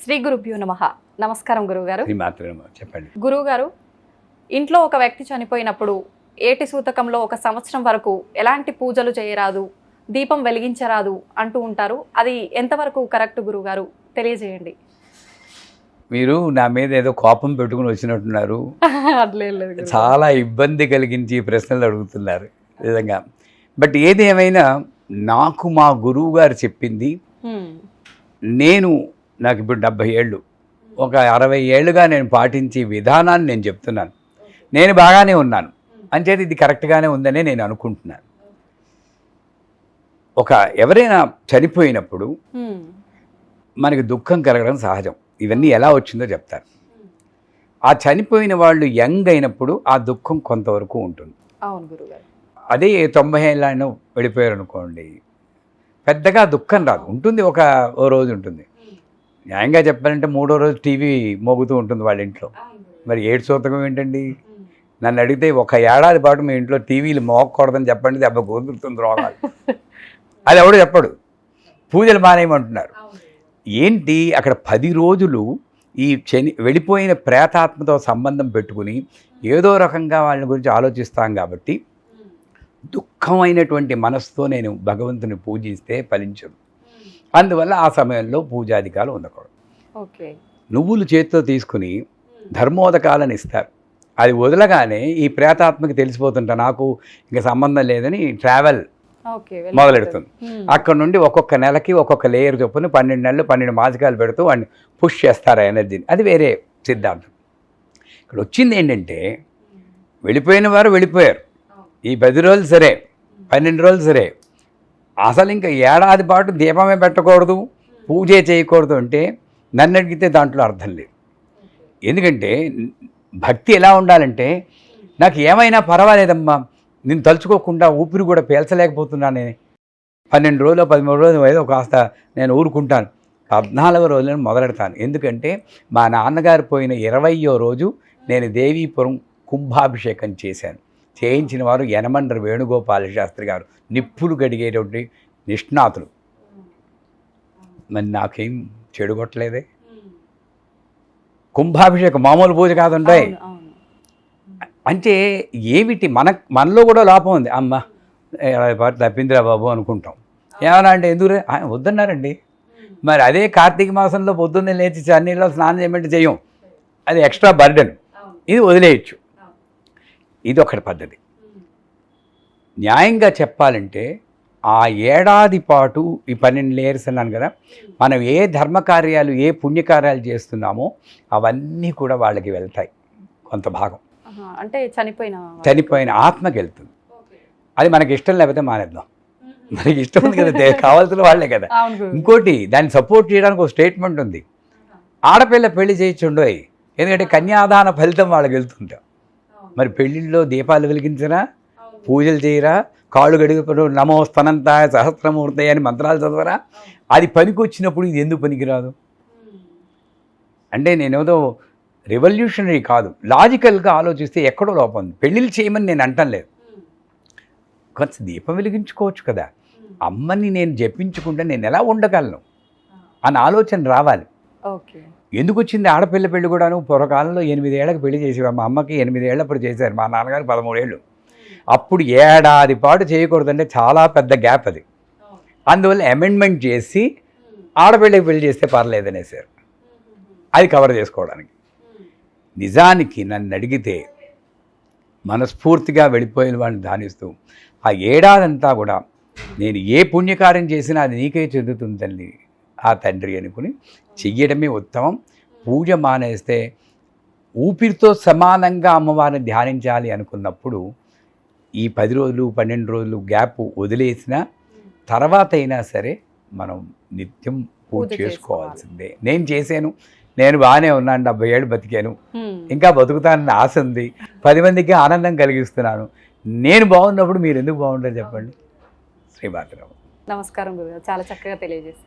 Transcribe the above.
శ్రీ గురుభ్యో నమః. నమస్కారం గురువుగారు. చెప్పండి. గురువుగారు, ఇంట్లో ఒక వ్యక్తి చనిపోయినప్పుడు ఏటి సూతకంలో 1 సంవత్సరం వరకు ఎలాంటి పూజలు చేయరాదు, దీపం వెలిగించరాదు అంటూ ఉంటారు. అది ఎంతవరకు కరెక్ట్ గురువుగారు? తెలియజేయండి. మీరు నా మీద ఏదో కోపం పెట్టుకుని వచ్చినట్టున్నారు. అట్లేదు, చాలా ఇబ్బంది కలిగించి ప్రశ్నలు అడుగుతున్నారు నిజంగా. బట్ ఏది ఏమైనా నాకు మా గురువు గారు చెప్పింది, నాకు ఇప్పుడు 70 ఏళ్ళు, ఒక 60 ఏళ్ళుగా నేను పాటించే విధానాన్ని నేను చెప్తున్నాను. నేను బాగానే ఉన్నాను అంచేది ఇది కరెక్ట్గానే ఉందనే నేను అనుకుంటున్నాను. ఎవరైనా చనిపోయినప్పుడు మనకి దుఃఖం కలగడం సహజం. ఇవన్నీ ఎలా వచ్చిందో చెప్తారు. ఆ చనిపోయిన వాళ్ళు యంగ్ అయినప్పుడు ఆ దుఃఖం కొంతవరకు ఉంటుంది. అవును గురుగారు. అదే 90 ఏళ్ళైనా వెళ్ళిపోయారు అనుకోండి, పెద్దగా దుఃఖం రాదు. ఉంటుంది, ఓ రోజు ఉంటుంది. న్యాయంగా చెప్పాలంటే 3వ రోజు టీవీ మోగుతూ ఉంటుంది వాళ్ళ ఇంట్లో. మరి ఏడు సూతకం ఏంటండి? నన్ను అడిగితే 1 ఏడాది పాటు మీ ఇంట్లో టీవీలు మోగకూడదని చెప్పండి, దెబ్బ కుదురుతుంది రోగాలు. అది ఎవడో చెప్పడు. పూజలు మానేయమంటున్నారు. ఏంటి అక్కడ 10 రోజులు ఈ వెళ్ళిపోయిన ప్రేతాత్మతో సంబంధం పెట్టుకుని ఏదో రకంగా వాళ్ళ గురించి ఆలోచిస్తాం కాబట్టి దుఃఖమైనటువంటి మనసుతో నేను భగవంతుని పూజిస్తే ఫలించదు. అందువల్ల ఆ సమయంలో పూజాధికాలు ఉండకూడదు. ఓకే. నువ్వులు చేతితో తీసుకుని ధర్మోదకాలను ఇస్తారు. అది వదలగానే ఈ ప్రేతాత్మకి తెలిసిపోతుంటా నాకు ఇంకా సంబంధం లేదని ట్రావెల్ మొదలెడుతుంది. అక్కడ నుండి ఒక్కొక్క నెలకి ఒక్కొక్క లేయర్ చొప్పున 12 నెలలు 12 మాసికాలు పెడుతూ వాడిని పుష్ చేస్తారు ఆ ఎనర్జీని. అది వేరే సిద్ధాంతం. ఇక్కడ వచ్చింది ఏంటంటే, వెళ్ళిపోయిన వారు వెళ్ళిపోయారు. ఈ 10 రోజులు సరే, 12 రోజులు సరే, అసలు ఇంకా ఏడాది పాటు దీపమే పెట్టకూడదు, పూజే చేయకూడదు అంటే నన్ను అడిగితే దాంట్లో అర్థం లేదు. ఎందుకంటే భక్తి ఎలా ఉండాలంటే, నాకు ఏమైనా పర్వాలేదమ్మా, నేను తలుచుకోకుండా ఊపిరి కూడా పీల్చలేకపోతున్నానే, 12 రోజులు 13 రోజులు ఏదో కాస్త నేను ఊరుకుంటాను, 14వ రోజులను మొదలెడతాను. ఎందుకంటే మా నాన్నగారు పోయిన 20వ రోజు నేను దేవీపురం కుంభాభిషేకం చేశాను. చేయించిన వారు యనమండ్ర వేణుగోపాల శాస్త్రి గారు, నిప్పులు గడిగేటువంటి నిష్ణాతులు. మరి నాకేం చెడుగొట్టలేదే. కుంభాభిషేకం మామూలు పూజ కాదుంటాయి. అంటే ఏమిటి మనలో కూడా లోపం ఉంది. అమ్మ పాటు తప్పిందిరా బాబు అనుకుంటాం. ఏమన్నా అంటే ఎందుకు వద్దన్నారండి. మరి అదే కార్తీక మాసంలో పొద్దున్నే లేచి చన్నీళ్ళలో స్నానం చేయమంటే చెయ్యం, అది ఎక్స్ట్రా బర్డెన్. ఇది వదిలేయచ్చు. ఇది ఒకటి పద్ధతి. న్యాయంగా చెప్పాలంటే ఆ ఏడాది పాటు ఈ 12 లేయర్స్ అన్నాను కదా, మనం ఏ ధర్మకార్యాలు ఏ పుణ్యకార్యాలు చేస్తున్నామో అవన్నీ కూడా వాళ్ళకి వెళ్తాయి. కొంత భాగం అంటే చనిపోయిన ఆత్మకి వెళ్తుంది. అది మనకి ఇష్టం లేకపోతే మానేద్దాం. మనకి ఇష్టం ఉంది కదా, కావాల్సిన వాళ్ళే కదా. ఇంకోటి దాన్ని సపోర్ట్ చేయడానికి ఒక స్టేట్మెంట్ ఉంది. ఆడపిల్ల పెళ్లి చేయొచ్చుండోయ్, ఎందుకంటే కన్యాదాన ఫలితం వాళ్ళకి వెళ్తుంటాం. మరి పెళ్ళిళ్ళలో దీపాలు వెలిగించరా, పూజలు చేయరా, కాళ్ళు గడిగినప్పుడు నమో స్తనంతాయ సహస్రమూర్తయ అని మంత్రాలు చదవరా? అది పనికి వచ్చినప్పుడు ఇది ఎందుకు పనికిరాదు? అంటే నేనేదో రెవల్యూషనరీ కాదు, లాజికల్గా ఆలోచిస్తే ఎక్కడో లోపం ఉంది. పెళ్ళిళ్ళు చేయమని నేను అంటం లేదు, కొంచెం దీపం వెలిగించుకోవచ్చు కదా. అమ్మని నేను జపించుకుంటే నేను ఎలా ఉండగలను అని ఆలోచన రావాలి. ఎందుకు వచ్చింది ఆడపిల్ల పెళ్ళి కూడాను? పూర్వకాలంలో 8 ఏళ్ళకి పెళ్లి చేసేవారు. మా అమ్మకి 8 ఏళ్ళప్పుడు చేశారు, మా నాన్నగారు 13 ఏళ్ళు. అప్పుడు ఏడాది పాటు చేయకూడదంటే చాలా పెద్ద గ్యాప్ అది. అందువల్ల అమెండ్మెంట్ చేసి ఆడపిల్లకి పెళ్లి చేస్తే పర్లేదనేసారు, అది కవర్ చేసుకోవడానికి. నిజానికి నన్ను అడిగితే మనస్ఫూర్తిగా వెళ్ళిపోయిన వాడిని ధ్యానిస్తూ ఆ ఏడాదంతా కూడా నేను ఏ పుణ్యకార్యం చేసినా అది నీకే చెందుతుంది తల్లి, ఆ తండ్రి అనుకుని చెయ్యడమే ఉత్తమం. పూజ మానేస్తే ఊపిరితో సమానంగా అమ్మవారిని ధ్యానించాలి అనుకున్నప్పుడు ఈ 10 రోజులు 12 రోజులు గ్యాప్ వదిలేసిన తర్వాత అయినా సరే మనం నిత్యం పూజ చేసుకోవాల్సిందే. నేను చేశాను, నేను బాగానే ఉన్నాను, 70 ఏళ్ళు బతికాను, ఇంకా బతుకుతానని ఆశ ఉంది, 10 మందికి ఆనందం కలిగిస్తున్నాను. నేను బాగున్నప్పుడు మీరు ఎందుకు బాగుంటారు చెప్పండి. శ్రీమాతరావు. నమస్కారం గురుగారు, చాలా చక్కగా తెలియజేస్తారు.